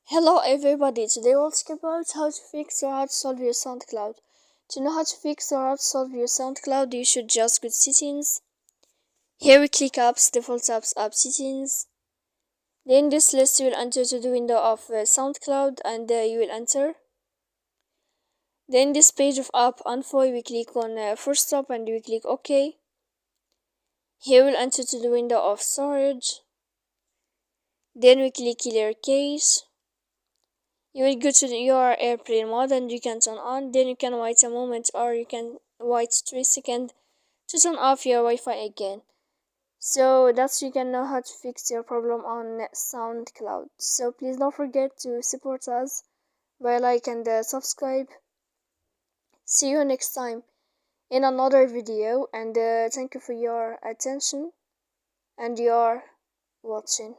Hello everybody, today we'll talk about how to fix or how to solve your SoundCloud. To know how to fix or how to solve your SoundCloud, you should just go to settings. Here we click apps, default apps, app settings. Then this list you will enter to the window of SoundCloud and you will enter. Then this page of app info, we click on first stop and we click OK. Here we'll enter to the window of storage. Then we click clear cache. You will go to your airplane mode and you can turn on. Then you can wait a moment or you can wait 3 seconds to turn off your Wi-Fi again. So that's you can know how to fix your problem on SoundCloud. So please don't forget to support us by like and subscribe. See you next time in another video, and thank you for your attention and your watching.